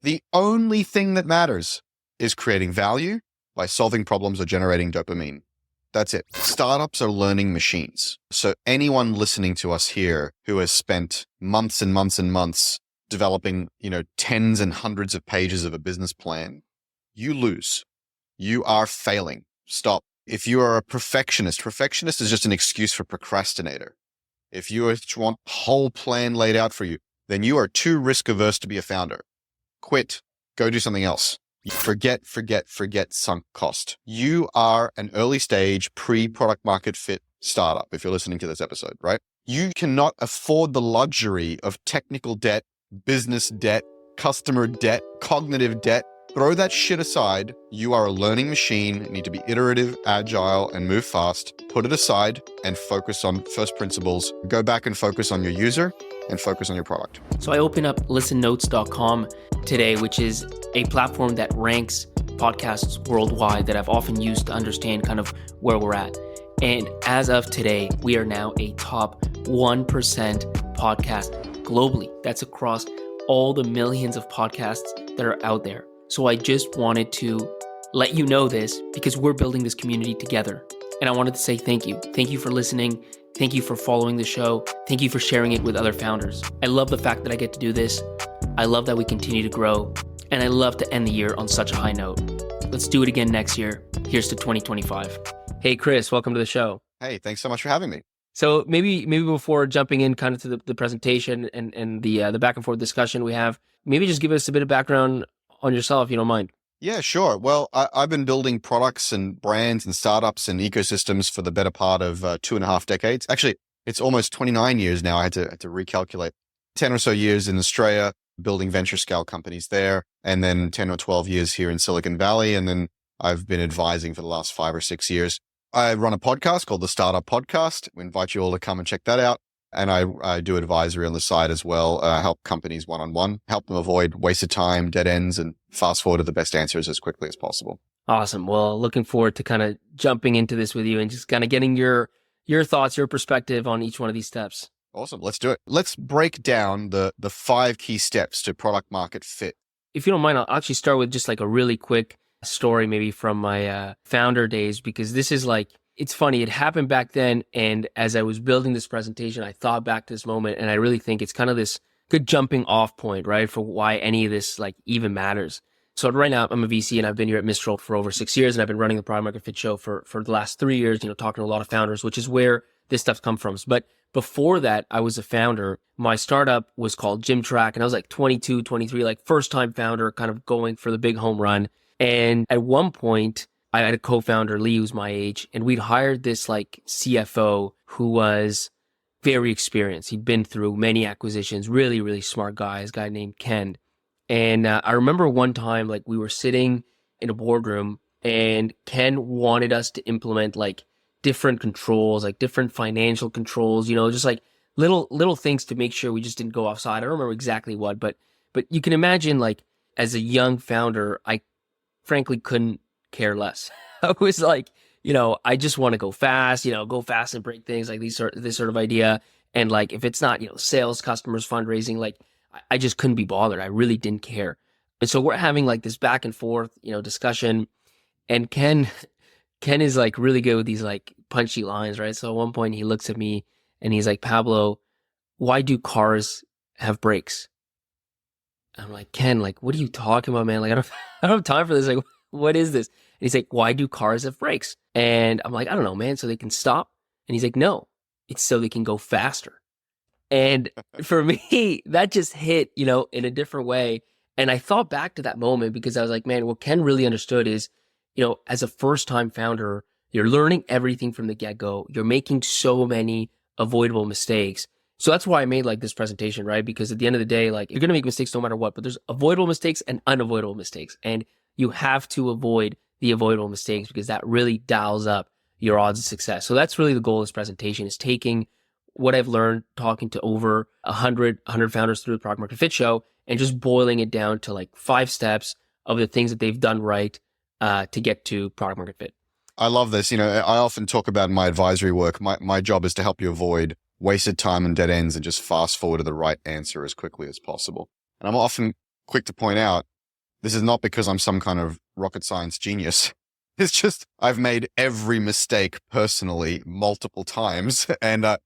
The only thing that matters is creating value by solving problems or generating dopamine. That's it. Startups are learning machines. So anyone listening to us here who has spent months and months and months developing, tens and hundreds of pages of a business plan, you lose. You are failing. Stop. If you are a perfectionist is just an excuse for procrastinator. If you want a whole plan laid out for you, then you are too risk averse to be a founder. Quit. Go do something else. Forget sunk cost. You are an early stage pre-product market fit startup if you're listening to this episode, right? You cannot afford the luxury of technical debt, business debt, customer debt, cognitive debt. Throw that shit aside. You are a learning machine. You need to be iterative, agile, and move fast. Put it aside and focus on first principles. Go back and focus on your user and focus on your product. So I opened up listennotes.com today, which is a platform that ranks podcasts worldwide that I've often used to understand kind of where we're at. And as of today, we are now a top 1% podcast globally. That's across all the millions of podcasts that are out there. So I just wanted to let you know this because we're building this community together. And I wanted to say thank you. Thank you for listening. Thank you for following the show. Thank you for sharing it with other founders. I love the fact that I get to do this. I love that we continue to grow. And I love to end the year on such a high note. Let's do it again next year. Here's to 2025. Hey, Chris, welcome to the show. Hey, thanks so much for having me. So maybe before jumping in kind of to the presentation and the back and forth discussion we have, maybe just give us a bit of background on yourself, if you don't mind. Yeah, sure. Well, I've been building products and brands and startups and ecosystems for the better part of 2.5 decades. Actually, it's almost 29 years now. I had to recalculate. 10 or so years in Australia, building venture scale companies there, and then 10 or 12 years here in Silicon Valley. And then I've been advising for the last 5 or 6 years. I run a podcast called the Startup Podcast. We invite you all to come and check that out. And I do advisory on the side as well, help companies one-on-one, help them avoid wasted time, dead ends, and fast forward to the best answers as quickly as possible. Awesome. Well, looking forward to kind of jumping into this with you and just kind of getting your thoughts, your perspective on each one of these steps. Awesome. Let's do it. Let's break down the 5 key steps to product market fit. If you don't mind, I'll actually start with just like a really quick story maybe from my founder days, because this is like, it's funny. It happened back then. And as I was building this presentation, I thought back to this moment, and I really think it's kind of this good jumping off point, right? For why any of this like even matters. So right now I'm a VC and I've been here at Mistral for over 6 years, and I've been running the Product Market Fit show for the last 3 years, talking to a lot of founders, which is where this stuff's come from. But before that, I was a founder. My startup was called Gym Track, and I was like 22, 23, like first time founder, kind of going for the big home run. And at one point, I had a co-founder, Lee, who's my age, and we'd hired this like CFO who was very experienced. He'd been through many acquisitions, really, really smart guy, this guy named Ken. And I remember one time, like we were sitting in a boardroom and Ken wanted us to implement like different controls, like different financial controls, just like little things to make sure we just didn't go offside. I don't remember exactly what, but you can imagine like as a young founder, I frankly couldn't care less. I was like, I just want to go fast, and break things, like this sort of idea. And like, if it's not, sales, customers, fundraising, like I just couldn't be bothered. I really didn't care. And so we're having like this back and forth, discussion, and Ken is like really good with these like punchy lines, right? So at one point he looks at me and he's like, Pablo, why do cars have brakes? I'm like, Ken, like, what are you talking about, man? Like, I don't have time for this. Like, what is this? And he's like, why do cars have brakes? And I'm like, I don't know, man. So they can stop? And he's like, no, it's so they can go faster. And for me, that just hit, in a different way. And I thought back to that moment because I was like, man, what Ken really understood is, as a first time founder, you're learning everything from the get-go. You're making so many avoidable mistakes. So that's why I made like this presentation, right? Because at the end of the day, like you're going to make mistakes no matter what, but there's avoidable mistakes and unavoidable mistakes. And you have to avoid the avoidable mistakes because that really dials up your odds of success. So that's really the goal of this presentation, is taking what I've learned talking to over 100 founders through the Product Market Fit show and just boiling it down to like 5 steps of the things that they've done right to get to product market fit. I love this. I often talk about in my advisory work, my job is to help you avoid wasted time and dead ends and just fast forward to the right answer as quickly as possible. And I'm often quick to point out, This is not because I'm some kind of rocket science genius. It's just I've made every mistake personally multiple times and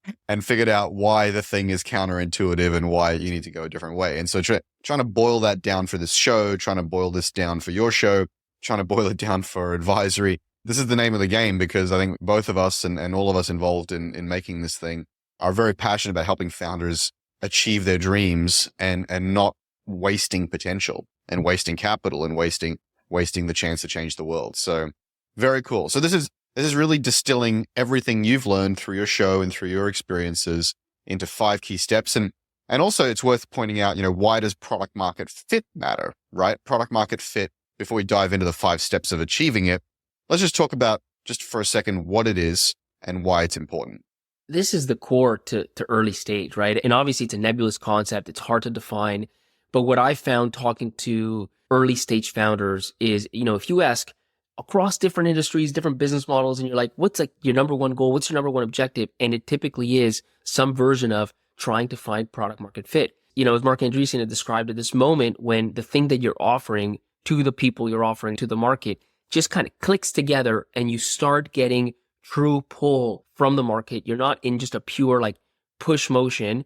figured out why the thing is counterintuitive and why you need to go a different way. And so trying to boil that down for this show, trying to boil this down for your show, trying to boil it down for advisory. This is the name of the game, because I think both of us and all of us involved in making this thing are very passionate about helping founders achieve their dreams and not wasting potential and wasting capital and wasting the chance to change the world. So very cool. So this is really distilling everything you've learned through your show and through your experiences into 5 key steps. And also it's worth pointing out, why does product market fit matter, right? Product market fit, before we dive into the 5 steps of achieving it, let's just talk about, just for a second, what it is and why it's important. This is the core to early stage, right? And obviously it's a nebulous concept. It's hard to define. But what I found talking to early stage founders is, if you ask across different industries, different business models, and you're like, what's like your number one goal? What's your number one objective? And it typically is some version of trying to find product market fit. As Mark Andreessen had described at this moment, when the thing that you're offering to the people you're offering to the market just kind of clicks together and you start getting true pull from the market. You're not in just a pure like push motion,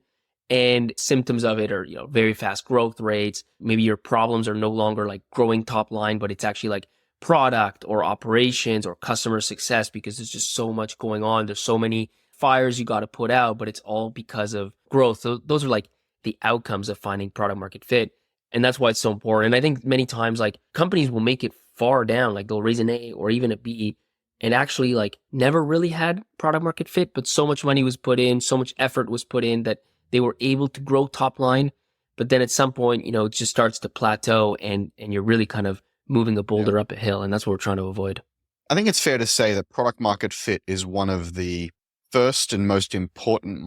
and symptoms of it are, very fast growth rates. Maybe your problems are no longer like growing top line, but it's actually like product or operations or customer success, because there's just so much going on. There's so many fires you got to put out, but it's all because of growth. So those are like the outcomes of finding product market fit. And that's why it's so important. And I think many times like companies will make it far down, like they'll raise an A or even a B and actually like never really had product market fit, but so much money was put in, so much effort was put in that they were able to grow top line. But then at some point, it just starts to plateau and you're really kind of moving a boulder up a hill. And that's what we're trying to avoid. I think it's fair to say that product market fit is one of the first and most important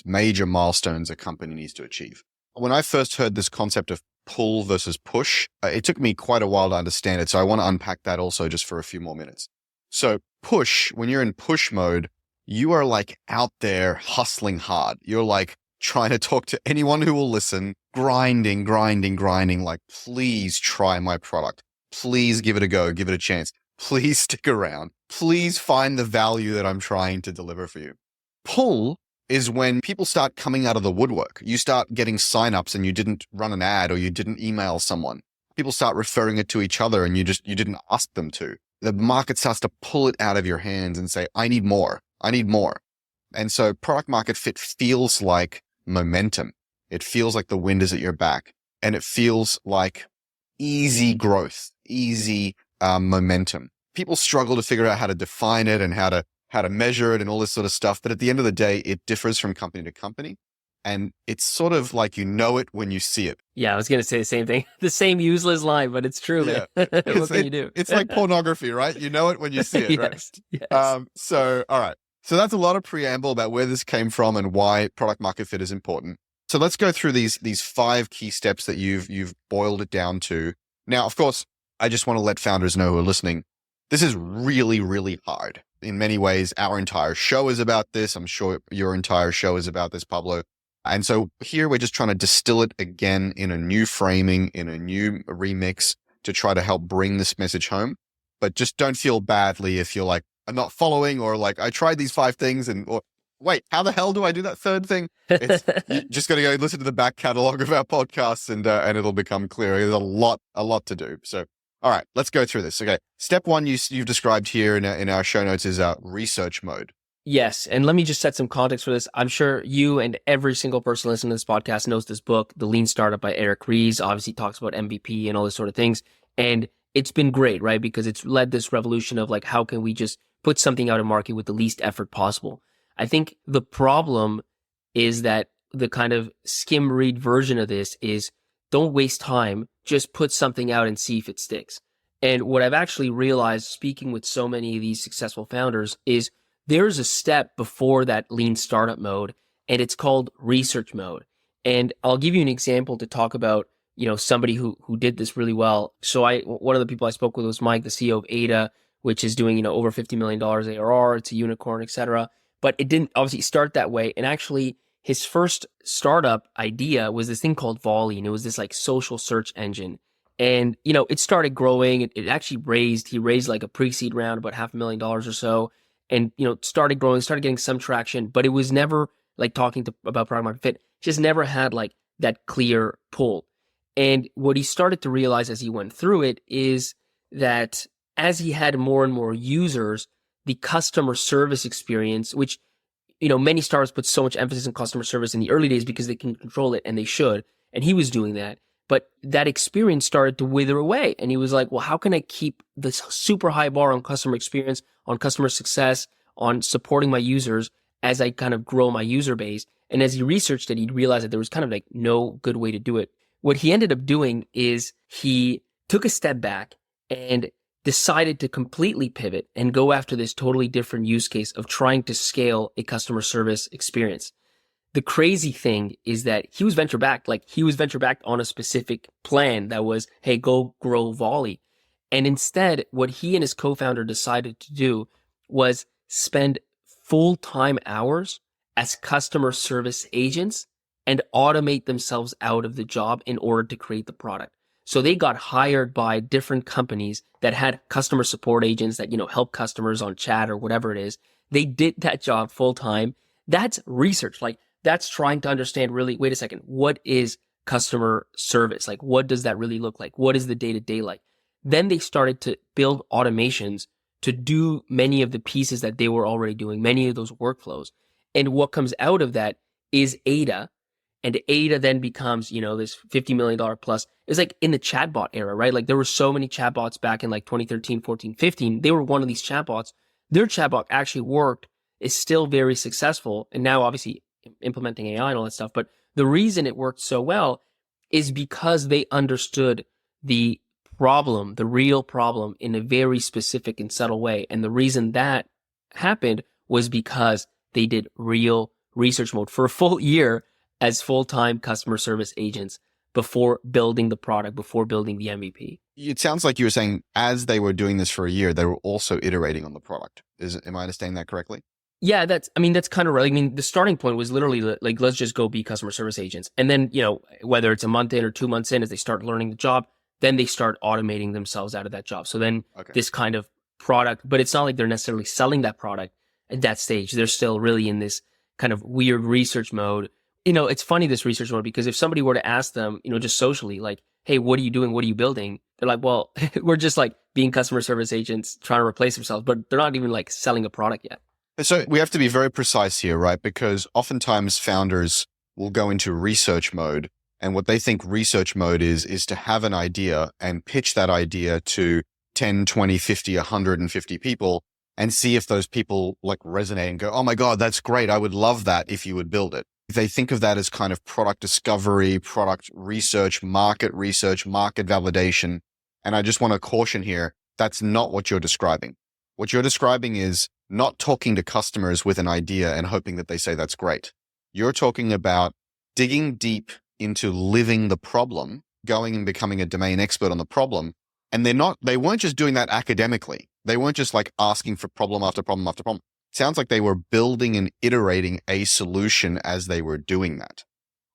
major milestones a company needs to achieve. When I first heard this concept of pull versus push, it took me quite a while to understand it. So I want to unpack that also just for a few more minutes. So push, when you're in push mode, you are like out there hustling hard. You're like trying to talk to anyone who will listen, grinding, like, please try my product. Please give it a go. Give it a chance. Please stick around. Please find the value that I'm trying to deliver for you. Pull is when people start coming out of the woodwork. You start getting signups and you didn't run an ad or you didn't email someone. People start referring it to each other and you didn't ask them to. The market starts to pull it out of your hands and say, I need more. And so product market fit feels like momentum. It feels like the wind is at your back, and it feels like easy growth, easy momentum. People struggle to figure out how to define it and how to measure it and all this sort of stuff. But at the end of the day, it differs from company to company. And it's sort of like you know it when you see it. Yeah, I was going to say the same thing. The same useless line, but it's true, man. What can you do? It's like pornography, right? You know it when you see it, right? Yes. So, all right. So that's a lot of preamble about where this came from and why product market fit is important. So let's go through these 5 key steps that you've boiled it down to. Now, of course, I just want to let founders know who are listening, this is really, really hard. In many ways, our entire show is about this. I'm sure your entire show is about this, Pablo. And so here we're just trying to distill it again in a new framing, in a new remix to try to help bring this message home. But just don't feel badly if you're like, I'm not following, or like, I tried these 5 things or wait, how the hell do I do that 3rd thing? You just got to go listen to the back catalog of our podcasts and it'll become clear. There's a lot to do. So, all right, let's go through this. Okay. Step 1 you've described here in our show notes is research mode. Yes. And let me just set some context for this. I'm sure you and every single person listening to this podcast knows this book, The Lean Startup by Eric Ries. Obviously talks about MVP and all this sort of things. And it's been great, right? Because it's led this revolution of like, how can we just put something out in market with the least effort possible? I think the problem is that the kind of skim read version of this is don't waste time, just put something out and see if it sticks. And what I've actually realized speaking with so many of these successful founders is there's a step before that lean startup mode, and it's called research mode. And I'll give you an example to talk about, somebody who did this really well. So one of the people I spoke with was Mike, the CEO of Ada, which is doing, over $50 million ARR. It's a unicorn, etc. But it didn't obviously start that way. And actually his first startup idea was this thing called Volley. And it was this like social search engine. And, it started growing. It actually he raised like a pre-seed round, about $500,000 or so. And, started growing, started getting some traction, but it was never like about product market fit, just never had like that clear pull. And what he started to realize as he went through it is that as he had more and more users, the customer service experience, which, many startups put so much emphasis on customer service in the early days because they can control it and they should. And he was doing that. But that experience started to wither away. And he was like, well, how can I keep this super high bar on customer experience, on customer success, on supporting my users as I kind of grow my user base? And as he researched it, he realized that there was kind of like no good way to do it. What he ended up doing is he took a step back and decided to completely pivot and go after this totally different use case of trying to scale a customer service experience. The crazy thing is that he was venture backed. Like, he was venture backed on a specific plan that was, hey, go grow Volley. And instead, what he and his co-founder decided to do was spend full-time hours as customer service agents and automate themselves out of the job in order to create the product. So they got hired by different companies that had customer support agents that, help customers on chat or whatever it is. They did that job full-time. That's research. Like, that's trying to understand really, wait a second, what is customer service? Like, what does that really look like? What is the day-to-day like? Then they started to build automations to do many of the pieces that they were already doing, many of those workflows. And what comes out of that is Ada. And Ada then becomes, this $50 million plus. It was like in the chatbot era, right? Like, there were so many chatbots back in like 2013, 14, 15. They were one of these chatbots. Their chatbot actually worked, is still very successful. And now obviously implementing AI and all that stuff. But the reason it worked so well is because they understood the problem, the real problem, in a very specific and subtle way. And the reason that happened was because they did real research mode for a full year as full-time customer service agents before building the product, before building the MVP. It sounds like you were saying as they were doing this for a year, they were also iterating on the product. Am I understanding that correctly? Yeah, that's kind of right. I mean, the starting point was literally like, let's just go be customer service agents. And then, whether it's a month in or 2 months in, as they start learning the job, then they start automating themselves out of that job. So then this kind of product, but it's not like they're necessarily selling that product at that stage. They're still really in this kind of weird research mode. It's funny, this research mode, because if somebody were to ask them, just socially, like, hey, what are you doing? What are you building? They're like, well, we're just like being customer service agents trying to replace themselves, but they're not even like selling a product yet. So we have to be very precise here, right? Because oftentimes founders will go into research mode, and what they think research mode is to have an idea and pitch that idea to 10, 20, 50, 150 people and see if those people like resonate and go, oh my God, that's great. I would love that if you would build it. They think of that as kind of product discovery, product research, market validation. And I just want to caution here, that's not what you're describing. What you're describing is not talking to customers with an idea and hoping that they say that's great. You're talking about digging deep into living the problem, going and becoming a domain expert on the problem. And they weren't just doing that academically. They weren't just like asking for problem after problem after problem. It sounds like they were building and iterating a solution as they were doing that.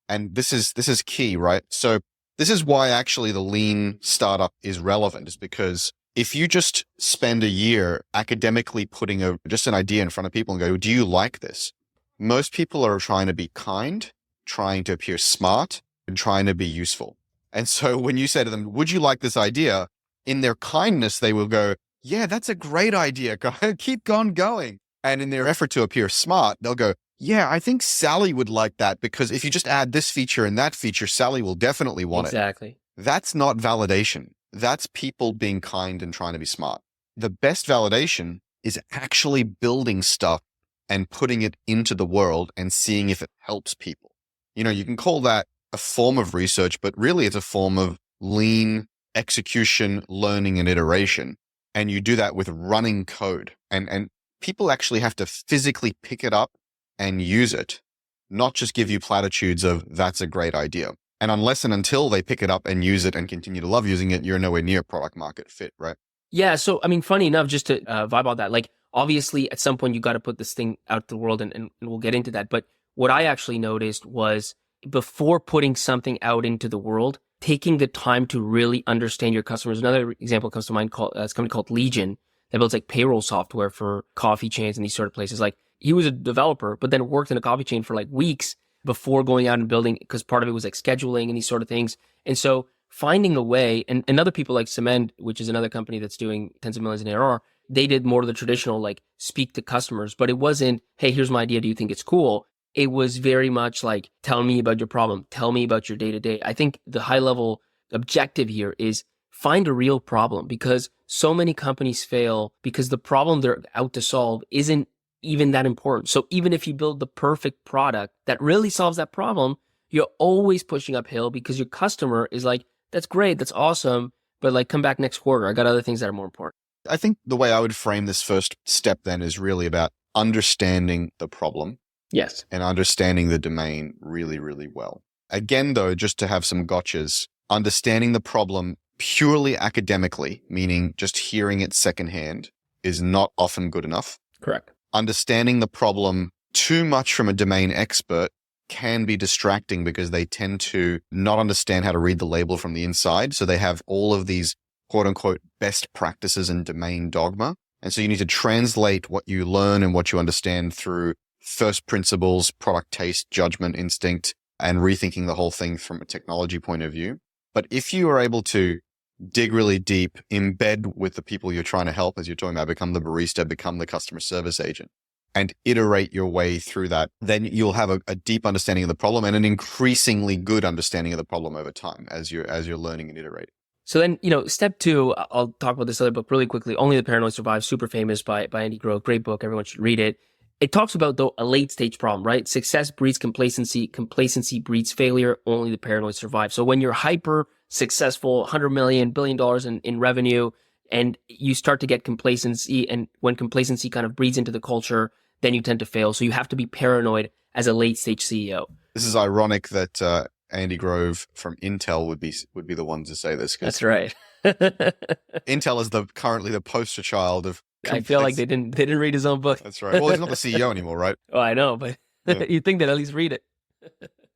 And this is key, right? So this is why actually the lean startup is relevant, is because if you just spend a year academically putting just an idea in front of people and go, do you like this? Most people are trying to be kind, trying to appear smart, and trying to be useful. And so when you say to them, would you like this idea? In their kindness, they will go, yeah, that's a great idea. Keep on going. And in their effort to appear smart, they'll go, yeah, I think Sally would like that, because if you just add this feature and that feature, Sally will definitely want it. Exactly. That's not validation. That's people being kind and trying to be smart. The best validation is actually building stuff and putting it into the world and seeing if it helps people. You can call that a form of research, but really it's a form of lean execution, learning, and iteration. And you do that with running code. And people actually have to physically pick it up and use it, not just give you platitudes of that's a great idea. And unless and until they pick it up and use it and continue to love using it, you're nowhere near product market fit, right? Yeah. So, I mean, funny enough, just to vibe on that, like, obviously at some point you got to put this thing out to the world, and we'll get into that. But what I actually noticed was, before putting something out into the world, taking the time to really understand your customers. Another example comes to mind called it's a company called Legion that builds like payroll software for coffee chains and these sort of places. Like he was a developer, but then worked in a coffee chain for like weeks before going out and building, because part of it was like scheduling and these sort of things. And so finding a way, and other people like Cement, which is another company that's doing tens of millions in ARR, they did more of the traditional like speak to customers, but it wasn't, hey, here's my idea. Do you think it's cool? It was very much like, tell me about your problem. Tell me about your day to day. I think the high level objective here is find a real problem, because so many companies fail because the problem they're out to solve isn't even that important. So even if you build the perfect product that really solves that problem, you're always pushing uphill because your customer is like, that's great, that's awesome, but like come back next quarter. I got other things that are more important. I think the way I would frame this first step then is really about understanding the problem. Yes. And understanding the domain really, really well. Again, though, just to have some gotchas, understanding the problem purely academically, meaning just hearing it secondhand, is not often good enough. Correct. Understanding the problem too much from a domain expert can be distracting because they tend to not understand how to read the label from the inside. So they have all of these quote unquote best practices and domain dogma. And so you need to translate what you learn and what you understand through first principles, product taste, judgment, instinct, and rethinking the whole thing from a technology point of view. But if you are able to dig really deep, embed with the people you're trying to help, as you're talking about, become the barista, become the customer service agent, and iterate your way through that, then you'll have a deep understanding of the problem and an increasingly good understanding of the problem over time as you're learning and iterating. So then, step two, I'll talk about this other book really quickly. Only the Paranoid Survive, super famous by Andy Grove. Great book. Everyone should read it. It talks about, though, a late stage problem, right? Success breeds complacency. Complacency breeds failure. Only the paranoid survive. So when you're hyper successful, $100 million, $1 billion in revenue, and you start to get complacency, and when complacency kind of breeds into the culture, then you tend to fail. So you have to be paranoid as a late stage CEO. This is ironic that Andy Grove from Intel would be the one to say this. That's right. Intel is currently the poster child of. I feel like they didn't read his own book. That's right. Well, he's not the CEO anymore, right? Oh, I know, but you'd think they'd at least read it.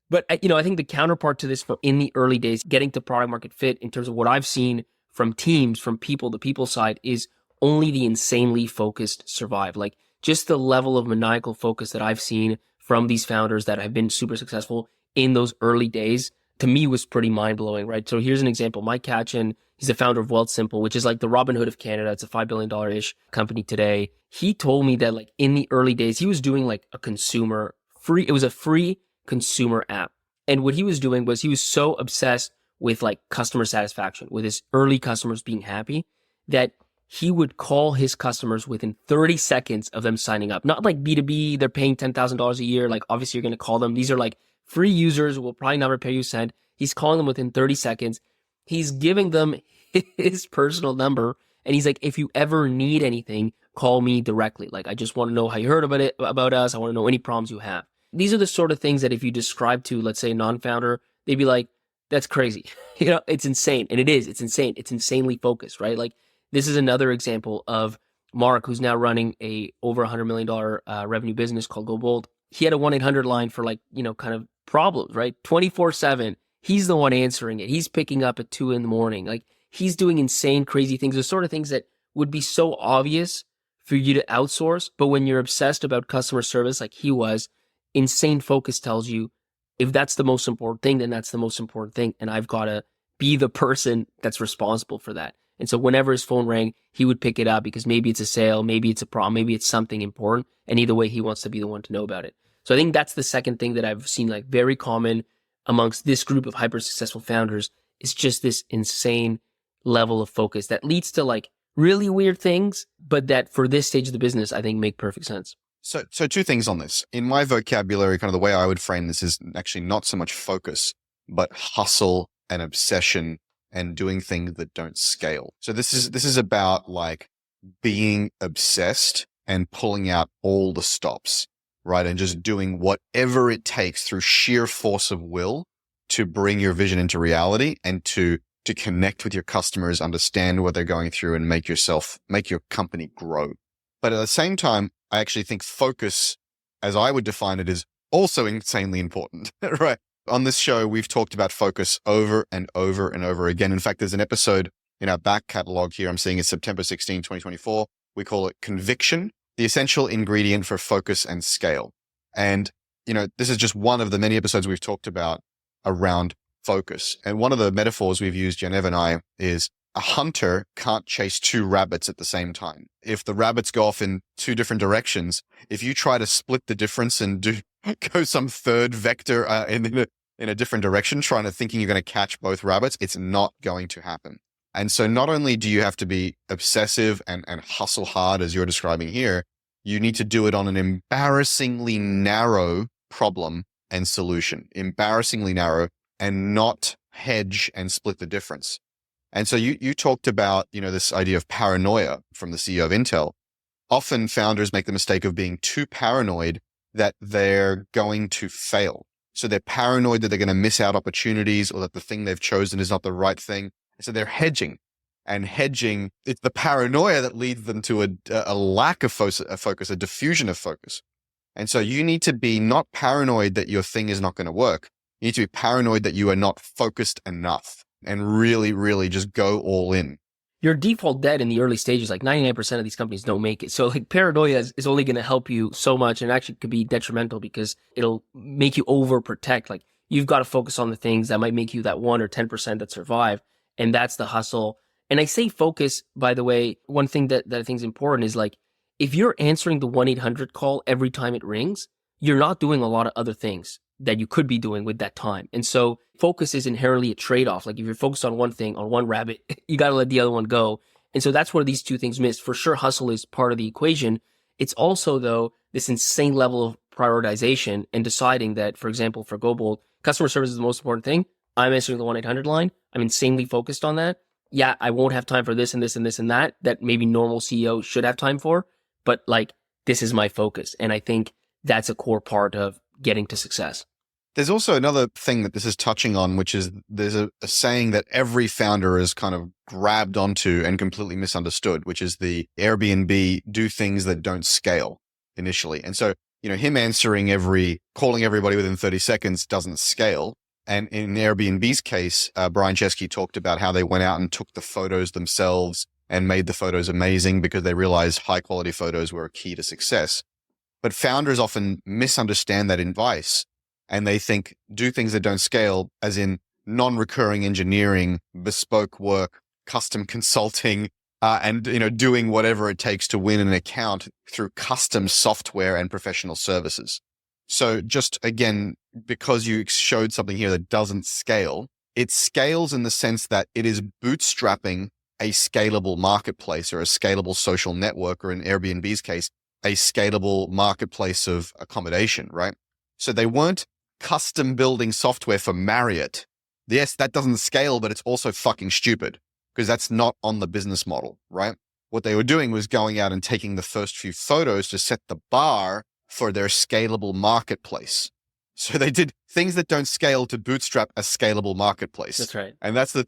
But, I think the counterpart to this in the early days, getting to product market fit in terms of what I've seen from teams, from people, the people side, is only the insanely focused survive. Like just the level of maniacal focus that I've seen from these founders that have been super successful in those early days, to me was pretty mind blowing, right? So here's an example. Mike Katchen, he's the founder of Wealthsimple, which is like the Robin Hood of Canada. It's a $5 billion-ish company today. He told me that like in the early days, he was doing like it was a free consumer app. And what he was doing was he was so obsessed with like customer satisfaction, with his early customers being happy, that he would call his customers within 30 seconds of them signing up. Not like B2B, they're paying $10,000 a year. Like obviously you're going to call them. These are like free users who will probably never pay you a cent. He's calling them within 30 seconds. He's giving them his personal number. And he's like, if you ever need anything, call me directly. Like, I just want to know how you heard about us. I want to know any problems you have. These are the sort of things that if you describe to, let's say, a non-founder, they'd be like, that's crazy. It's insane. And it is. It's insane. It's insanely focused, right? Like, this is another example of Mark, who's now running a over $100 million revenue business called Go Bold. He had a 1-800 line for like, kind of problems, right? 24/7. He's the one answering it. He's picking up at 2 a.m. Like he's doing insane, crazy things. The sort of things that would be so obvious for you to outsource. But when you're obsessed about customer service, like he was, insane focus tells you if that's the most important thing, then that's the most important thing. And I've got to be the person that's responsible for that. And so whenever his phone rang, he would pick it up because maybe it's a sale, maybe it's a problem, maybe it's something important. And either way, he wants to be the one to know about it. So I think that's the second thing that I've seen like very common amongst this group of hyper successful founders is just this insane level of focus that leads to like really weird things, but that for this stage of the business, I think make perfect sense. So two things on this. In my vocabulary, kind of the way I would frame this is actually not so much focus, but hustle and obsession and doing things that don't scale. So this is about like being obsessed and pulling out all the stops, right? And just doing whatever it takes through sheer force of will to bring your vision into reality and to connect with your customers, understand what they're going through, and make your company grow. But at the same time, I actually think focus, as I would define it, is also insanely important, right? On this show, we've talked about focus over and over and over again. In fact, there's an episode in our back catalog here. I'm seeing it's September 16, 2024. We call it Conviction, the essential ingredient for focus and scale. And, this is just one of the many episodes we've talked about around focus. And one of the metaphors we've used, Genevieve and I, is a hunter can't chase two rabbits at the same time. If the rabbits go off in two different directions, if you try to split the difference and go some third vector in a different direction, thinking you're going to catch both rabbits, it's not going to happen. And so not only do you have to be obsessive and hustle hard, as you're describing here, you need to do it on an embarrassingly narrow problem and solution, embarrassingly narrow, and not hedge and split the difference. And so you talked about, this idea of paranoia from the CEO of Intel. Often founders make the mistake of being too paranoid that they're going to fail. So they're paranoid that they're going to miss out opportunities or that the thing they've chosen is not the right thing. So they're hedging. And hedging, it's the paranoia that leads them to a lack of focus, a diffusion of focus. And so you need to be not paranoid that your thing is not going to work. You need to be paranoid that you are not focused enough and really, really just go all in. Your default debt in the early stages, like 99% of these companies don't make it. So like paranoia is only going to help you so much, and actually could be detrimental because it'll make you overprotect. Like you've got to focus on the things that might make you that 1 or 10% that survive. And that's the hustle. And I say focus, by the way, one thing that I think is important is like, if you're answering the 1-800 call every time it rings, you're not doing a lot of other things that you could be doing with that time. And so focus is inherently a trade-off. Like if you're focused on one thing, on one rabbit, you got to let the other one go. And so that's where these two things miss. For sure, hustle is part of the equation. It's also, though, this insane level of prioritization and deciding that, for example, for GoBold, customer service is the most important thing. I'm answering the 1-800 line. I'm insanely focused on that. Yeah, I won't have time for this and this and this and that maybe normal CEO should have time for, but like, this is my focus. And I think that's a core part of getting to success. There's also another thing that this is touching on, which is there's a saying that every founder has kind of grabbed onto and completely misunderstood, which is the Airbnb do things that don't scale initially. And so, him calling everybody within 30 seconds doesn't scale. And in Airbnb's case, Brian Chesky talked about how they went out and took the photos themselves and made the photos amazing because they realized high quality photos were a key to success. But founders often misunderstand that advice, and they think do things that don't scale as in non-recurring engineering, bespoke work, custom consulting, and doing whatever it takes to win an account through custom software and professional services. So just again, because you showed something here that doesn't scale, it scales in the sense that it is bootstrapping a scalable marketplace or a scalable social network, or in Airbnb's case, a scalable marketplace of accommodation, right? So they weren't custom building software for Marriott. Yes, that doesn't scale, but it's also fucking stupid because that's not on the business model, right? What they were doing was going out and taking the first few photos to set the bar for their scalable marketplace. So they did things that don't scale to bootstrap a scalable marketplace. That's right. And that's the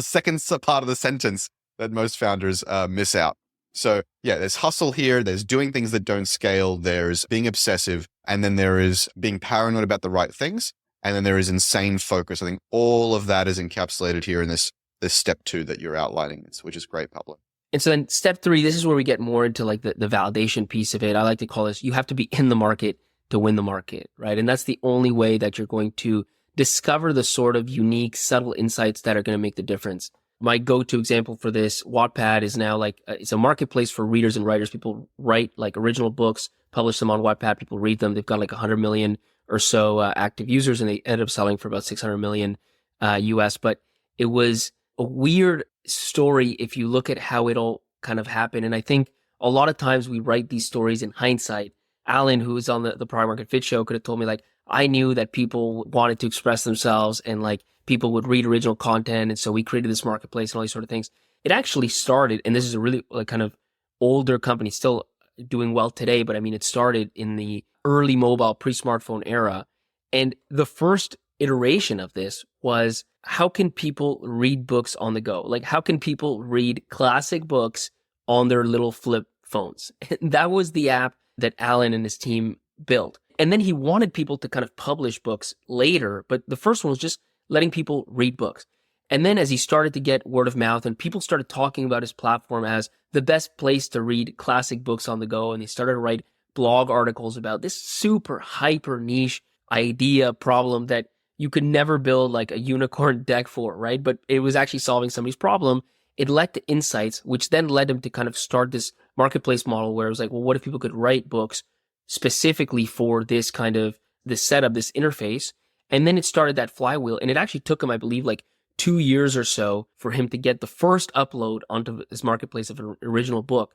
second part of the sentence that most founders miss out. So yeah, there's hustle here. There's doing things that don't scale. There's being obsessive. And then there is being paranoid about the right things. And then there is insane focus. I think all of that is encapsulated here in this step 2 that you're outlining, which is great, Pablo. And so then step 3, this is where we get more into like the validation piece of it. I like to call this, you have to be in the market to win the market, right? And that's the only way that you're going to discover the sort of unique, subtle insights that are going to make the difference. My go-to example for this, Wattpad is now like, it's a marketplace for readers and writers. People write like original books, publish them on Wattpad, people read them. They've got like 100 million or so active users, and they ended up selling for about 600 million US. But it was a weird story if you look at how it all kind of happened. And I think a lot of times we write these stories in hindsight. Alan, who was on the Product Market Fit show, could have told me like, I knew that people wanted to express themselves and like people would read original content. And so we created this marketplace and all these sort of things. It actually started, and this is a really like kind of older company, still doing well today. But I mean, it started in the early mobile pre-smartphone era. And the first iteration of this was, how can people read books on the go? Like, how can people read classic books on their little flip phones? And that was the app that Alan and his team built. And then he wanted people to kind of publish books later, but the first one was just letting people read books. And then as he started to get word of mouth and people started talking about his platform as the best place to read classic books on the go, and they started to write blog articles about this super hyper niche idea problem that you could never build like a unicorn deck for, right? But it was actually solving somebody's problem. It led to insights, which then led him to kind of start this marketplace model where it was like, well, what if people could write books specifically for this kind of this setup, this interface? And then it started that flywheel. And it actually took him, I believe, like 2 years or so for him to get the first upload onto this marketplace of an original book.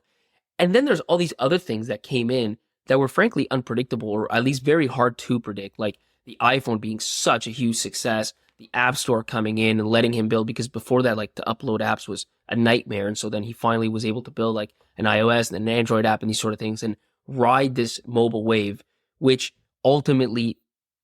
And then there's all these other things that came in that were frankly unpredictable, or at least very hard to predict, like the iPhone being such a huge success, the App Store coming in and letting him build, because before that, like to upload apps was a nightmare. And so then he finally was able to build like an iOS and an Android app and these sort of things and ride this mobile wave, which ultimately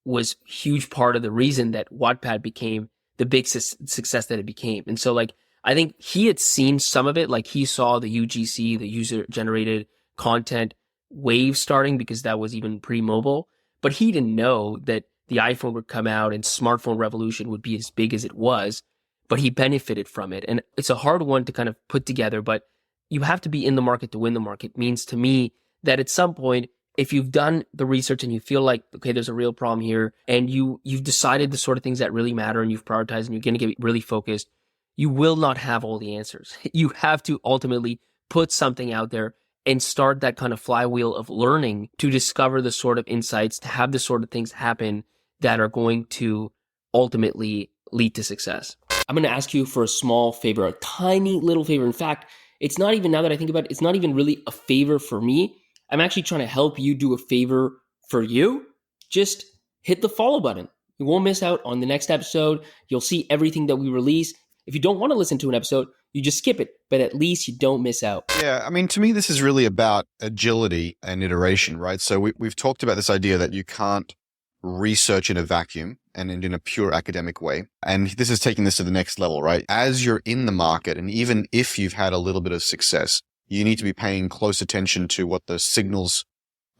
was a huge part of the reason that Wattpad became the big success that it became. And so like, I think he had seen some of it, like he saw the UGC, the user generated content wave starting, because that was even pre-mobile, but he didn't know that the iPhone would come out and smartphone revolution would be as big as it was, but he benefited from it. And it's a hard one to kind of put together, but you have to be in the market to win the market. Means to me that at some point, if you've done the research and you feel like, okay, there's a real problem here, and you've decided the sort of things that really matter and you've prioritized and you're going to get really focused, you will not have all the answers. You have to ultimately put something out there and start that kind of flywheel of learning to discover the sort of insights, to have the sort of things happen that are going to ultimately lead to success. I'm going to ask you for a small favor, a tiny little favor. In fact, it's not even, now that I think about it, it's not even really a favor for me. I'm actually trying to help you do a favor for you. Just hit the follow button. You won't miss out on the next episode. You'll see everything that we release. If you don't want to listen to an episode, you just skip it, but at least you don't miss out. Yeah, I mean, to me, this is really about agility and iteration, right? So we've talked about this idea that you can't research in a vacuum and in a pure academic way. And this is taking this to the next level, right? As you're in the market, and even if you've had a little bit of success, you need to be paying close attention to what the signals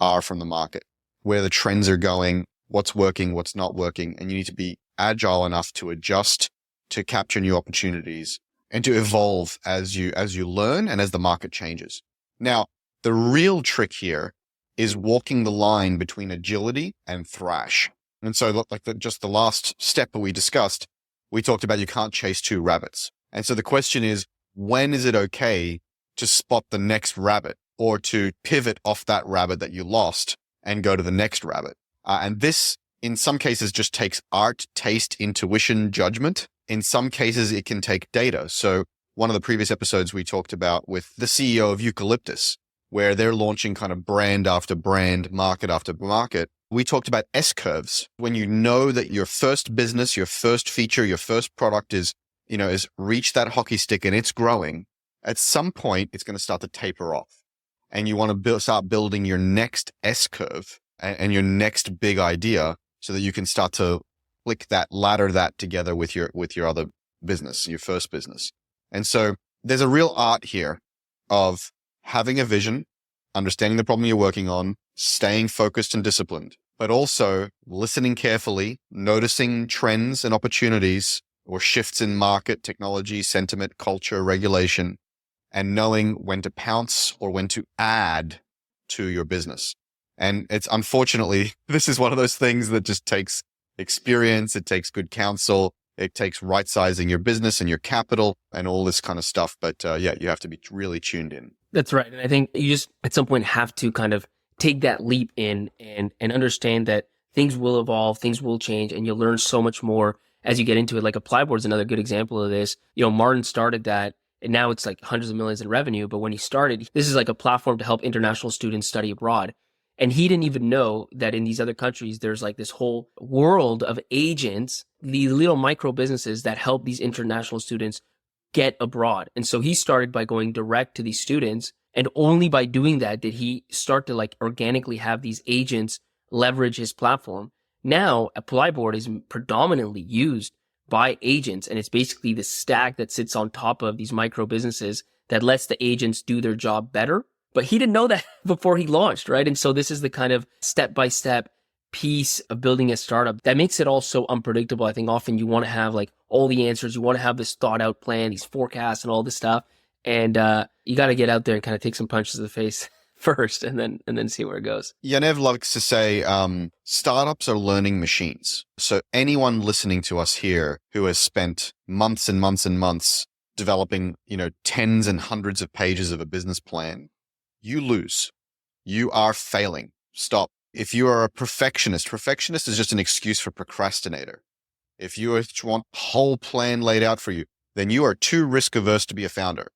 are from the market, where the trends are going, what's working, what's not working. And you need to be agile enough to adjust, to capture new opportunities, and to evolve as you learn and as the market changes. Now, the real trick here is walking the line between agility and thrash. And so just the last step that we discussed, we talked about you can't chase two rabbits. And so the question is, when is it okay to spot the next rabbit, or to pivot off that rabbit that you lost and go to the next rabbit? And this, in some cases, just takes art, taste, intuition, judgment. In some cases, it can take data. So one of the previous episodes we talked about with the CEO of Eucalyptus, where they're launching kind of brand after brand, market after market. We talked about S-curves. When you know that your first business, your first feature, your first product is reached that hockey stick and it's growing, at some point, it's going to start to taper off. And you want to start building your next S-curve and your next big idea so that you can start to ladder that together with your other business, your first business. And so there's a real art here of having a vision, understanding the problem you're working on, staying focused and disciplined, but also listening carefully, noticing trends and opportunities or shifts in market, technology, sentiment, culture, regulation, and knowing when to pounce or when to add to your business. And it's unfortunately, this is one of those things that just takes experience. It takes good counsel. It takes right sizing your business and your capital and all this kind of stuff. But you have to be really tuned in. That's right. And I think you just at some point have to kind of take that leap in and understand that things will evolve, things will change, and you'll learn so much more as you get into it. Like Applyboard is another good example of this. Martin started that, and now it's like hundreds of millions in revenue. But when he started, this is like a platform to help international students study abroad. And he didn't even know that in these other countries, there's like this whole world of agents, these little micro businesses that help these international students get abroad. And so he started by going direct to these students. And only by doing that did he start to like organically have these agents leverage his platform. Now, Applyboard is predominantly used by agents. And it's basically the stack that sits on top of these micro businesses that lets the agents do their job better. But he didn't know that before he launched, right? And so this is the kind of step-by-step piece of building a startup that makes it all so unpredictable. I think often you want to have like all the answers. You want to have this thought out plan, these forecasts and all this stuff. And you got to get out there and kind of take some punches to the face first and then see where it goes. Yanev likes to say, startups are learning machines. So anyone listening to us here who has spent months and months and months developing, tens and hundreds of pages of a business plan, you lose. You are failing. Stop. If you are a perfectionist is just an excuse for procrastinator. If you want a whole plan laid out for you, then you are too risk averse to be a founder.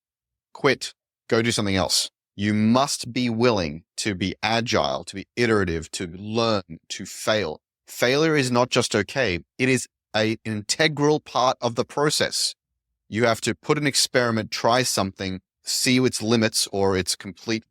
Quit. Go do something else. You must be willing to be agile, to be iterative, to learn, to fail. Failure is not just okay. It is an integral part of the process. You have to put an experiment, try something, see its limits or its complete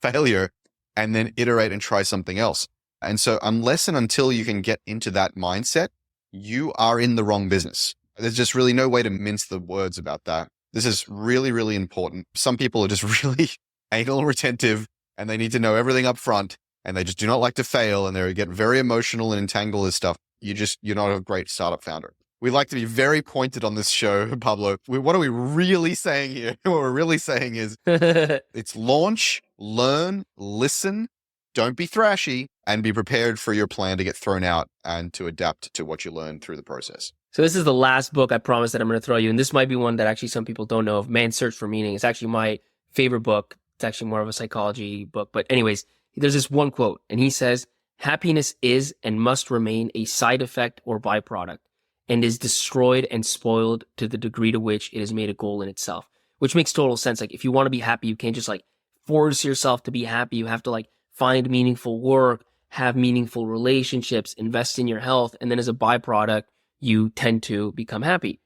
failure, and then iterate and try something else. And so unless and until you can get into that mindset, you are in the wrong business. There's just really no way to mince the words about that. This is really, really important. Some people are just really anal retentive and they need to know everything up front and they just do not like to fail and they get very emotional and entangled with stuff. You're not a great startup founder. We like to be very pointed on this show, Pablo. What are we really saying here? What we're really saying is it's launch, learn, listen, don't be thrashy, and be prepared for your plan to get thrown out and to adapt to what you learn through the process. So this is the last book I promise that I'm going to throw you. And this might be one that actually some people don't know of. Man's Search for Meaning. It's actually my favorite book. It's actually more of a psychology book. But anyways, there's this one quote and he says, happiness is and must remain a side effect or byproduct and is destroyed and spoiled to the degree to which it is made a goal in itself, which makes total sense. Like if you want to be happy, you can't just like force yourself to be happy. You have to like find meaningful work, have meaningful relationships, invest in your health. And then as a byproduct, you tend to become happy.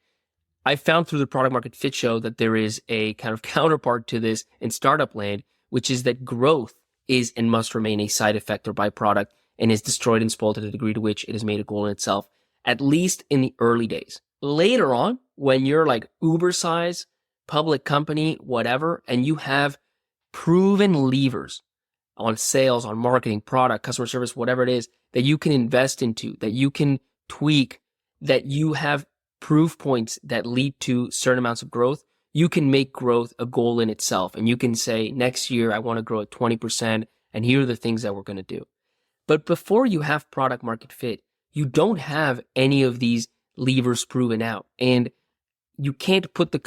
I found through the product market fit show that there is a kind of counterpart to this in startup land, which is that growth is and must remain a side effect or byproduct and is destroyed and spoiled to the degree to which it is made a goal in itself, at least in the early days. Later on, when you're like Uber size, public company, whatever, and you have proven levers on sales, on marketing, product, customer service, whatever it is that you can invest into, that you can tweak, that you have proof points that lead to certain amounts of growth, you can make growth a goal in itself. And you can say, next year, I want to grow at 20%, and here are the things that we're going to do. But before you have product market fit, you don't have any of these levers proven out. And you can't put the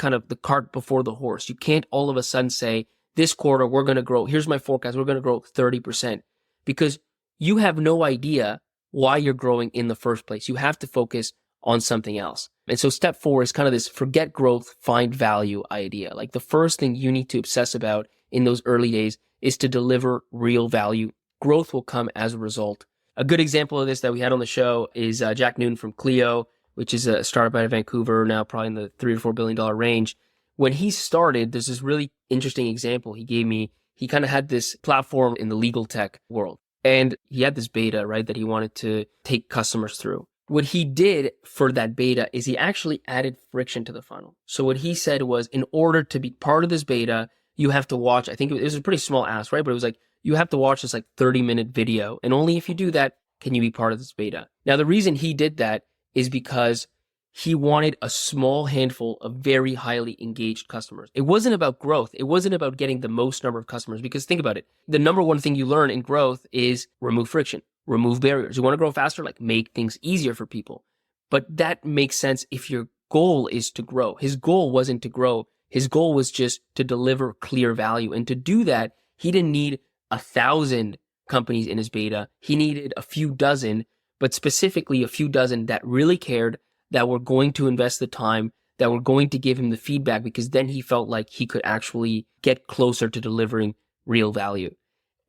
cart before the horse. You can't all of a sudden say, this quarter, we're going to grow. Here's my forecast. We're going to grow 30% because you have no idea why you're growing in the first place. You have to focus on something else. And so step 4 is kind of this forget growth, find value idea. Like the first thing you need to obsess about in those early days is to deliver real value. Growth will come as a result. A good example of this that we had on the show is Jack Newton from Clio, which is a startup out of Vancouver, now probably in the $3 to $4 billion range. When he started, there's this really interesting example he gave me. He kind of had this platform in the legal tech world, and he had this beta, right, that he wanted to take customers through. What he did for that beta is he actually added friction to the funnel. So what he said was, in order to be part of this beta, you have to watch, I think it was a pretty small ask, right? But it was like, you have to watch this like 30-minute video. And only if you do that, can you be part of this beta. Now, the reason he did that is because he wanted a small handful of very highly engaged customers. It wasn't about growth. It wasn't about getting the most number of customers, because think about it. The number one thing you learn in growth is remove friction, remove barriers. You want to grow faster? Like make things easier for people. But that makes sense if your goal is to grow. His goal wasn't to grow. His goal was just to deliver clear value. And to do that, he didn't need 1,000 companies in his beta. He needed a few dozen, but specifically a few dozen that really cared, that were going to invest the time, that were going to give him the feedback, because then he felt like he could actually get closer to delivering real value.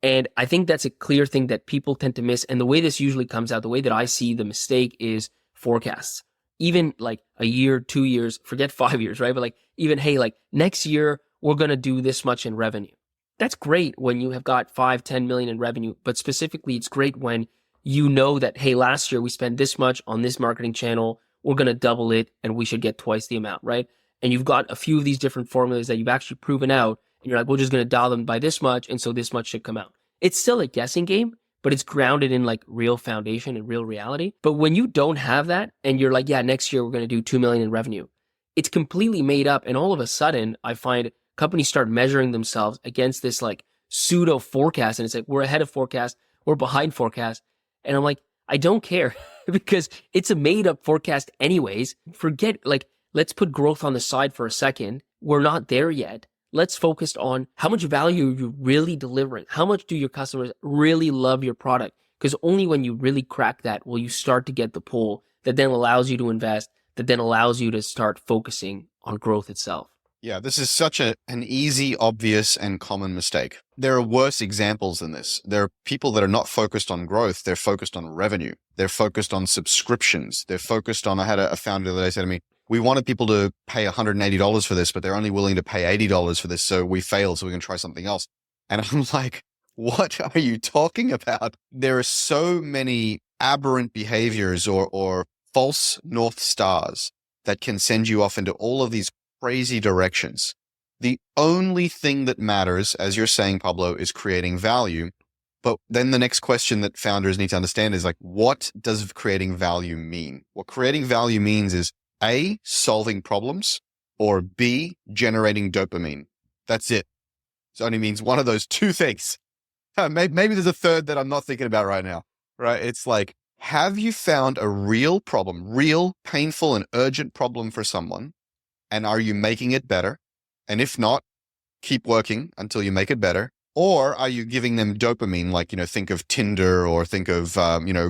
And I think that's a clear thing that people tend to miss. And the way this usually comes out, the way that I see the mistake is forecasts. Even like a year, 2 years, forget 5 years, right? But like even, hey, like next year, we're going to do this much in revenue. That's great when you have got 5-10 million in revenue, but specifically it's great when you know that, hey, last year we spent this much on this marketing channel, we're going to double it and we should get twice the amount, right? And you've got a few of these different formulas that you've actually proven out, and you're like, we're just going to dial them by this much, and so this much should come out. It's still a guessing game, but it's grounded in like real foundation and real reality. But when you don't have that and you're like, yeah, next year we're going to do 2 million in revenue, it's completely made up. And all of a sudden I find companies start measuring themselves against this like pseudo forecast. And it's like, we're ahead of forecast, we're behind forecast. And I'm like, I don't care because it's a made up forecast anyways. Forget, like, let's put growth on the side for a second. We're not there yet. Let's focus on how much value you're really delivering. How much do your customers really love your product? Because only when you really crack that will you start to get the pull that then allows you to invest, that then allows you to start focusing on growth itself. Yeah, this is such an easy, obvious, and common mistake. There are worse examples than this. There are people that are not focused on growth. They're focused on revenue. They're focused on subscriptions. They're focused on, I had a founder that said to me, we wanted people to pay $180 for this, but they're only willing to pay $80 for this. So we failed, so we can try something else. And I'm like, what are you talking about? There are so many aberrant behaviors or false North Stars that can send you off into all of these crazy directions. The only thing that matters, as you're saying, Pablo, is creating value. But then the next question that founders need to understand is like, what does creating value mean? What creating value means is A, solving problems, or B, generating dopamine. That's it. It only means one of those two things. Maybe there's a third that I'm not thinking about right now, right? It's like, have you found a real problem, real painful and urgent problem for someone? And are you making it better? And if not, keep working until you make it better. Or are you giving them dopamine, like, think of Tinder or think of,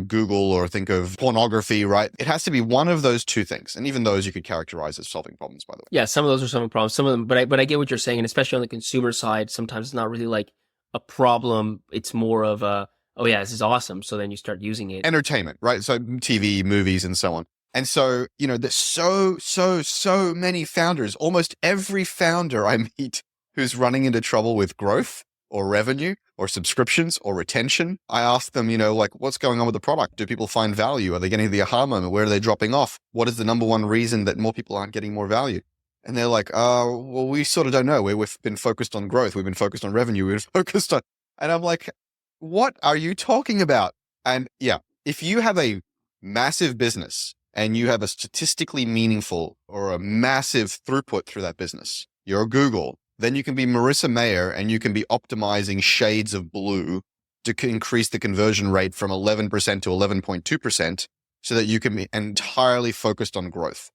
Google or think of pornography, right? It has to be one of those two things. And even those you could characterize as solving problems, by the way. Yeah, some of those are solving problems. Some of them, but I get what you're saying. And especially on the consumer side, sometimes it's not really like a problem. It's more of a, oh yeah, this is awesome. So then you start using it. Entertainment, right? So TV, movies, and so on. And so, there's so many founders, almost every founder I meet who's running into trouble with growth or revenue or subscriptions or retention. I ask them, what's going on with the product? Do people find value? Are they getting the aha moment? Where are they dropping off? What is the number one reason that more people aren't getting more value? And they're like, well, we sort of don't know. We've been focused on growth. We've been focused on revenue. We've been focused on, and I'm like, what are you talking about? And yeah, if you have a massive business and you have a statistically meaningful or a massive throughput through that business, you're Google, then you can be Marissa Mayer and you can be optimizing shades of blue to increase the conversion rate from 11% to 11.2% so that you can be entirely focused on growth.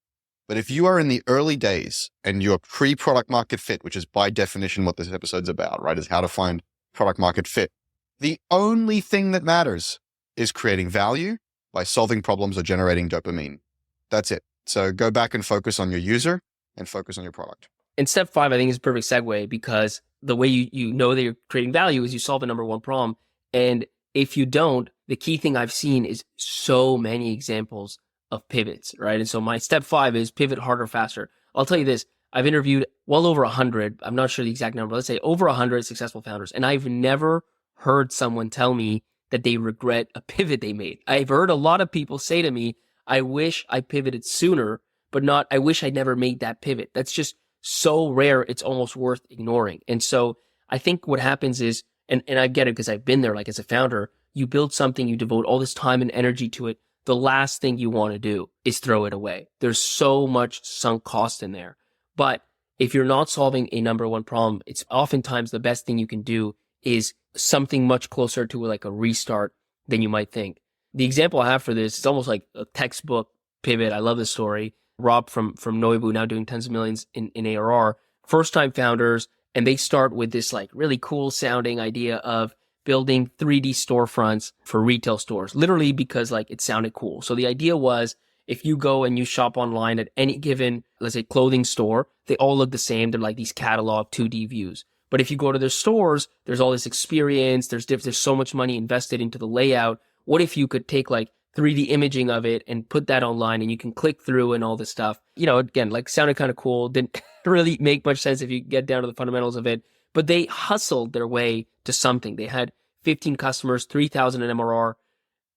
But if you are in the early days and you're pre-product market fit, which is by definition what this episode's about, right, is how to find product market fit, the only thing that matters is creating value by solving problems or generating dopamine. That's it. So go back and focus on your user and focus on your product. And step 5, I think, is a perfect segue because the way you know that you're creating value is you solve a number one problem. And if you don't, the key thing I've seen is so many examples of pivots, right? And so my step 5 is pivot harder, faster. I'll tell you this. I've interviewed well over 100, I'm not sure the exact number, let's say over 100 successful founders. And I've never heard someone tell me that they regret a pivot they made. I've heard a lot of people say to me, I wish I pivoted sooner, but not, I wish I never made that pivot. That's just so rare, it's almost worth ignoring. And so I think what happens is, and I get it because I've been there, like as a founder, you build something, you devote all this time and energy to it. The last thing you want to do is throw it away. There's so much sunk cost in there. But if you're not solving a number one problem, it's oftentimes the best thing you can do is something much closer to like a restart than you might think. The example I have for this is almost like a textbook pivot. I love this story. Rob from Noibu, now doing tens of millions in ARR, first time founders, and they start with this like really cool sounding idea of building 3D storefronts for retail stores, literally because like it sounded cool. So the idea was if you go and you shop online at any given, let's say clothing store, they all look the same. They're like these catalog 2D views. But if you go to their stores, there's all this experience. There's so much money invested into the layout. What if you could take like 3D imaging of it and put that online and you can click through and all this stuff? Again, like sounded kind of cool. Didn't really make much sense if you get down to the fundamentals of it, but they hustled their way to something. They had 15 customers, 3,000 in MRR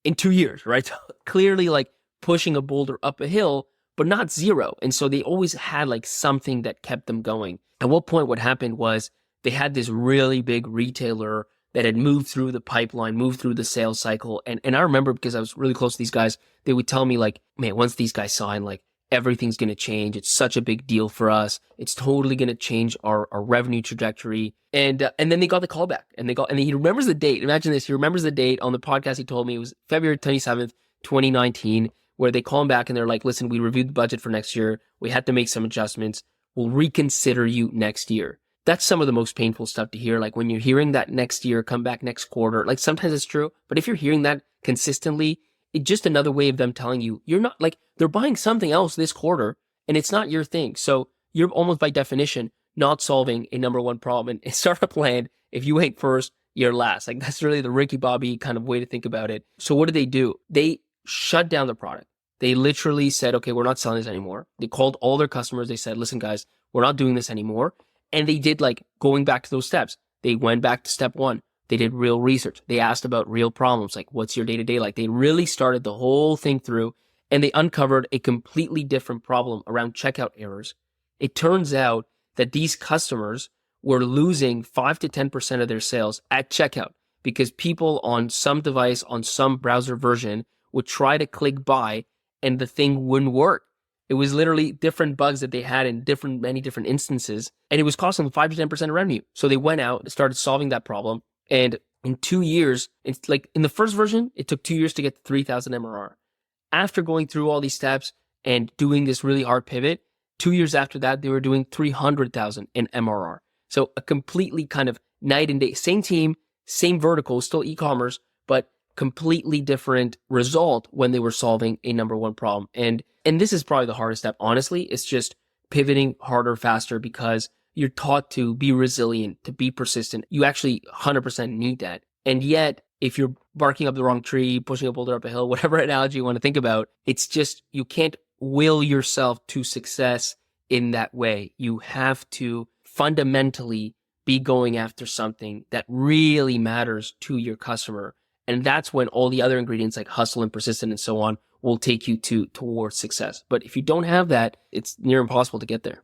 in 2 years, right? Clearly like pushing a boulder up a hill, but not zero. And so they always had like something that kept them going. At what point what happened was they had this really big retailer that had moved through the pipeline, moved through the sales cycle. And I remember, because I was really close to these guys, they would tell me like, man, once these guys sign, like everything's going to change. It's such a big deal for us. It's totally going to change our revenue trajectory. And then they got the call back, and he remembers the date. Imagine this. He remembers the date on the podcast. He told me it was February 27th, 2019, where they call him back and they're like, listen, we reviewed the budget for next year. We had to make some adjustments. We'll reconsider you next year. That's some of the most painful stuff to hear. Like when you're hearing that next year, come back next quarter, like sometimes it's true, but if you're hearing that consistently, it's just another way of them telling you you're not, like, they're buying something else this quarter and it's not your thing. So you're almost by definition not solving a number one problem. And in startup land, if you ain't first, you're last. Like that's really the Ricky Bobby kind of way to think about it. So what do? They shut down the product. They literally said, okay, we're not selling this anymore. They called all their customers. They said, listen, guys, we're not doing this anymore. And they did, like, going back to those steps. They went back to step one. They did real research. They asked about real problems. Like, what's your day-to-day like? They really started the whole thing through, and they uncovered a completely different problem around checkout errors. It turns out that these customers were losing 5 to 10% of their sales at checkout because people on some device, on some browser version, would try to click buy and the thing wouldn't work. It was literally different bugs that they had in many different instances, and it was costing them 5 to 10% of revenue. So they went out and started solving that problem. And in 2 years, it's like in the first version, it took 2 years to get to 3,000 MRR. After going through all these steps and doing this really hard pivot, 2 years after that, they were doing 300,000 in MRR. So a completely kind of night and day, same team, same vertical, still e-commerce, but completely different result when they were solving a number one problem. And this is probably the hardest step. Honestly, it's just pivoting harder, faster, because you're taught to be resilient, to be persistent. You actually 100% need that. And yet, if you're barking up the wrong tree, pushing a boulder up a hill, whatever analogy you want to think about, it's just, you can't will yourself to success in that way. You have to fundamentally be going after something that really matters to your customer. And that's when all the other ingredients like hustle and persistent and so on will take you towards success. But if you don't have that, it's near impossible to get there.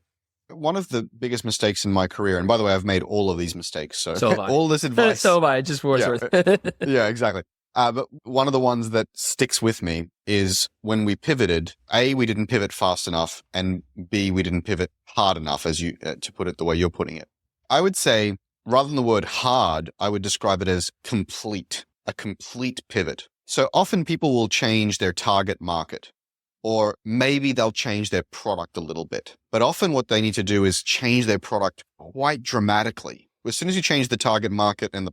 One of the biggest mistakes in my career, and by the way, I've made all of these mistakes. So have I. all this advice. So have I, just for what's worth. Yeah, exactly. But one of the ones that sticks with me is when we pivoted, A, we didn't pivot fast enough, and B, we didn't pivot hard enough, as you to put it the way you're putting it. I would say, rather than the word hard, I would describe it as complete, a complete pivot. So often people will change their target market, or maybe they'll change their product a little bit. But often what they need to do is change their product quite dramatically. As soon as you change the target market and the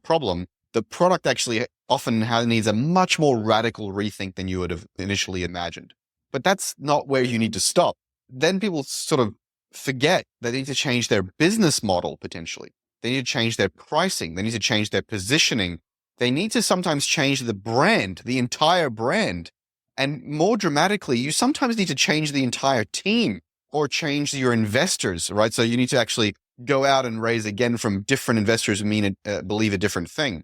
product actually often needs a much more radical rethink than you would have initially imagined. But that's not where you need to stop. Then people sort of forget that they need to change their business model potentially. They need to change their pricing. They need to change their positioning. They need to sometimes change the brand, the entire brand. And more dramatically, you sometimes need to change the entire team or change your investors, right? So you need to actually go out and raise again from different investors who believe a different thing.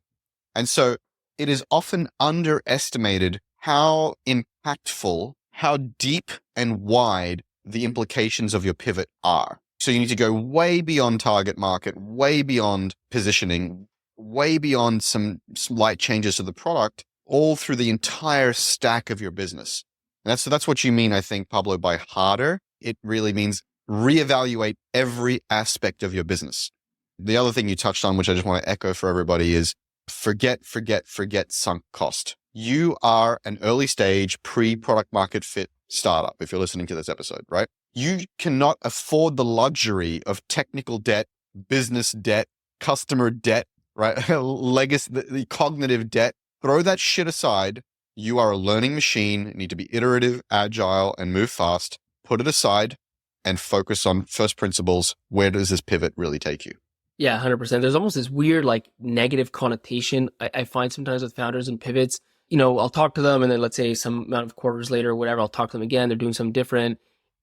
And so it is often underestimated how impactful, how deep and wide the implications of your pivot are. So you need to go way beyond target market, way beyond positioning, way beyond some slight changes to the product, all through the entire stack of your business. And that's what you mean, I think, Pablo, by harder. It really means reevaluate every aspect of your business. The other thing you touched on, which I just want to echo for everybody, is forget sunk cost. You are an early stage pre-product market fit startup, if you're listening to this episode, right? You cannot afford the luxury of technical debt, business debt, customer debt, right? Legacy, the cognitive debt. Throw that shit aside. You are a learning machine. You need to be iterative, agile, and move fast. Put it aside and focus on first principles. Where does this pivot really take you? Yeah, 100%. There's almost this weird, like, negative connotation I find sometimes with founders and pivots. You know, I'll talk to them, and then let's say some amount of quarters later or whatever, I'll talk to them again. They're doing something different.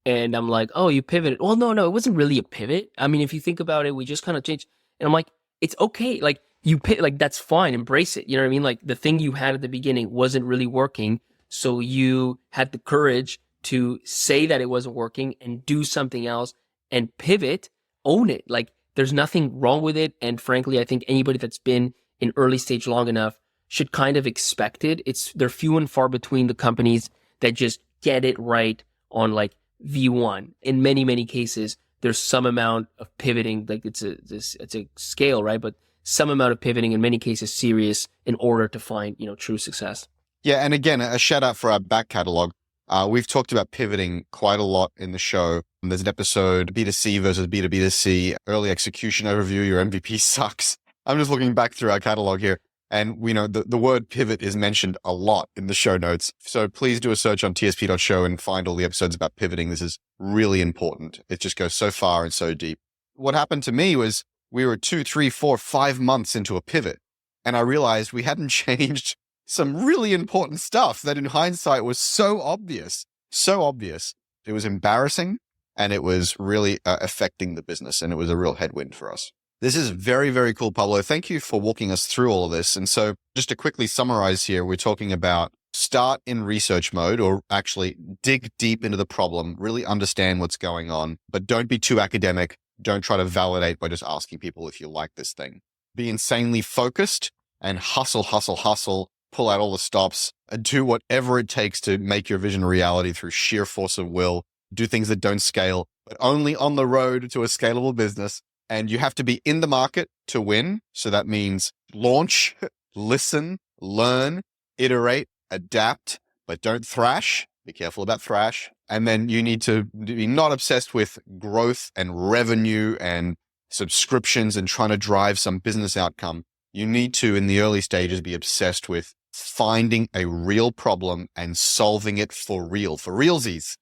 And I'm like, oh, you pivoted. Well, no, it wasn't really a pivot. I mean, if you think about it, we just kind of changed. And I'm like, it's okay. Like, that's fine. Embrace it. You know what I mean? Like, the thing you had at the beginning wasn't really working. So you had the courage to say that it wasn't working and do something else and pivot, own it. Like, there's nothing wrong with it. And frankly, I think anybody that's been in early stage long enough should kind of expect it. They're few and far between the companies that just get it right on like V1. In many, many cases, there's some amount of pivoting, like it's a scale, right? But some amount of pivoting, in many cases serious, in order to find, true success. Yeah, and again, a shout out for our back catalog. We've talked about pivoting quite a lot in the show. There's an episode, B2C versus B2B2C, early execution overview, your MVP sucks. I'm just looking back through our catalog here. And we know the word pivot is mentioned a lot in the show notes. So please do a search on tsp.show and find all the episodes about pivoting. This is really important. It just goes so far and so deep. What happened to me was we were 2, 3, 4, 5 months into a pivot. And I realized we hadn't changed some really important stuff that in hindsight was so obvious. So obvious. It was embarrassing and it was really affecting the business. And it was a real headwind for us. This is very, very cool, Pablo. Thank you for walking us through all of this. And so just to quickly summarize here, we're talking about start in research mode, or actually dig deep into the problem, really understand what's going on, but don't be too academic. Don't try to validate by just asking people if you like this thing. Be insanely focused and hustle, pull out all the stops and do whatever it takes to make your vision a reality through sheer force of will. Do things that don't scale, but only on the road to a scalable business. And you have to be in the market to win. So that means launch, listen, learn, iterate, adapt, but don't thrash. Be careful about thrash. And then you need to be not obsessed with growth and revenue and subscriptions and trying to drive some business outcome. You need to, in the early stages, be obsessed with finding a real problem and solving it for realsies.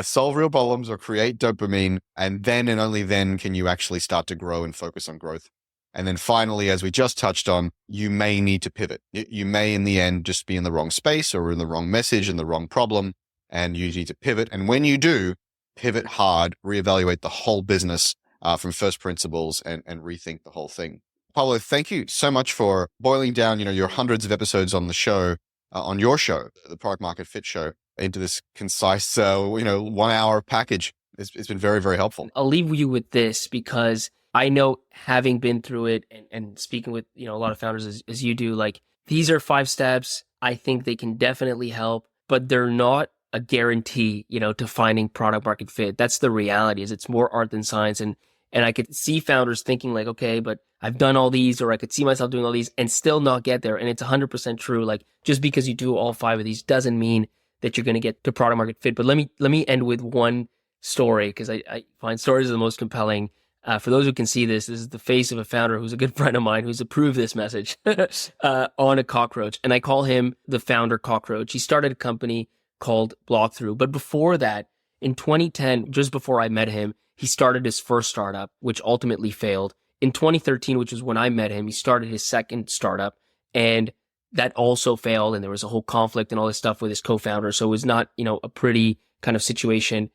Solve real problems or create dopamine, and then and only then can you actually start to grow and focus on growth. And then finally, as we just touched on, you may need to pivot. You may, in the end, just be in the wrong space or in the wrong message and the wrong problem, and you need to pivot. And when you do, pivot hard, reevaluate the whole business from first principles and rethink the whole thing. Pablo, thank you so much for boiling down, your hundreds of episodes on the show, on your show, the Product Market Fit Show, into this concise, 1 hour package. It's been very, very helpful. I'll leave you with this because I know, having been through it and speaking with, a lot of founders as you do, like, these are 5 steps. I think they can definitely help, but they're not a guarantee, to finding product market fit. That's the reality, is it's more art than science. And I could see founders thinking like, okay, but I've done all these, or I could see myself doing all these and still not get there. And it's 100% true. Like, just because you do all 5 of these doesn't mean that you're going to get to product market fit. But let me end with one story, because I find stories are the most compelling. For those who can see this is the face of a founder who's a good friend of mine who's approved this message on a cockroach. And I call him the founder cockroach. He started a company called Blockthrough. But before that, in 2010, just before I met him, he started his first startup, which ultimately failed. In 2013, which is when I met him, he started his second startup, and that also failed. And there was a whole conflict and all this stuff with his co-founder. So it was not, a pretty kind of situation.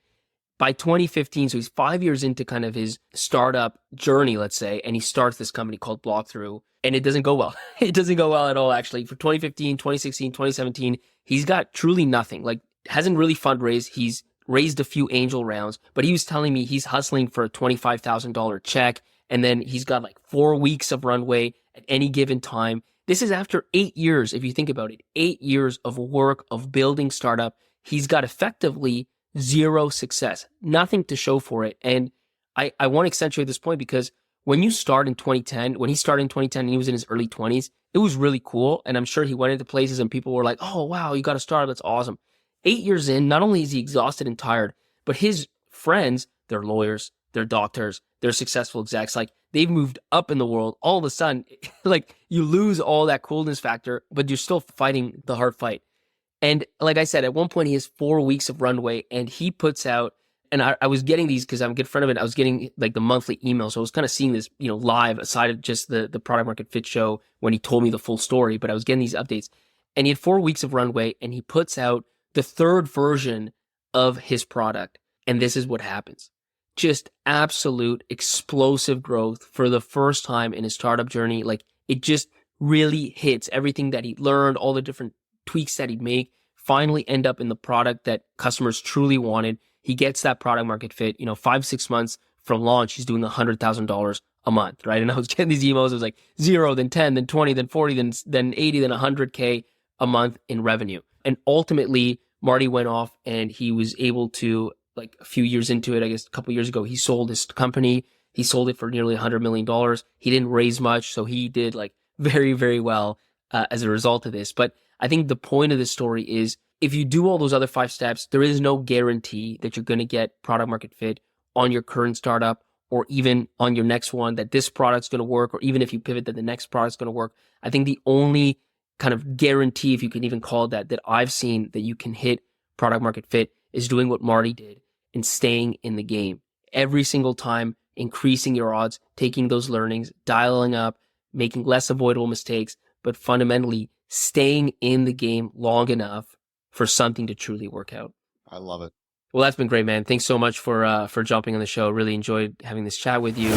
By 2015, so he's 5 years into kind of his startup journey, let's say, and he starts this company called Blockthrough, and it doesn't go well. It doesn't go well at all, actually. For 2015, 2016, 2017, he's got truly nothing. Like, hasn't really fundraised. He's raised a few angel rounds, but he was telling me he's hustling for a $25,000 check, and then he's got like 4 weeks of runway at any given time. This is after 8 years, if you think about it, 8 years of work of building startup. He's got effectively zero success, nothing to show for it. And I want to accentuate this point because when you start in 2010, when he started in 2010 and he was in his early 20s, it was really cool. And I'm sure he went into places and people were like, oh, wow, you got a startup. That's awesome. 8 years in, not only is he exhausted and tired, but his friends, they're lawyers, they're doctors, they're successful execs. Like, they've moved up in the world. All of a sudden, like, you lose all that coolness factor, but you're still fighting the hard fight. And like I said, at one point he has 4 weeks of runway, and he puts out, and I was getting these because I'm a good friend of it. I was getting like the monthly email. So I was kind of seeing this, live aside of just the product market fit show when he told me the full story, but I was getting these updates, and he had 4 weeks of runway, and he puts out the third version of his product. And this is what happens. Just absolute explosive growth for the first time in his startup journey. Like, it just really hits everything that he learned, all the different tweaks that he'd make, finally end up in the product that customers truly wanted. He gets that product market fit, 5-6 months from launch, he's doing $100,000 a month, right? And I was getting these emails. It was like 0, then 10, then 20, then 40, then 80, then 100K a month in revenue. And ultimately, Marty went off and he was able to, like a few years into it, I guess a couple years ago, he sold his company. He sold it for nearly $100 million. He didn't raise much, so he did like very, very well as a result of this. But I think the point of this story is if you do all those other 5 steps, there is no guarantee that you're going to get product market fit on your current startup or even on your next one, that this product's going to work, or even if you pivot that the next product's going to work. I think the only kind of guarantee, if you can even call it that I've seen that you can hit product market fit is doing what Marty did and staying in the game. Every single time, increasing your odds, taking those learnings, dialing up, making less avoidable mistakes, but fundamentally staying in the game long enough for something to truly work out. I love it. Well, that's been great, man. Thanks so much for jumping on the show. Really enjoyed having this chat with you.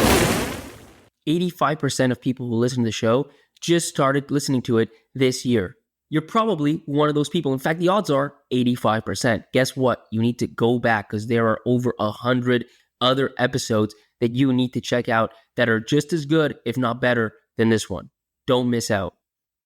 85% of people who listen to the show just started listening to it this year. You're probably one of those people. In fact, the odds are 85%. Guess what? You need to go back because there are over 100 other episodes that you need to check out that are just as good, if not better, than this one. Don't miss out.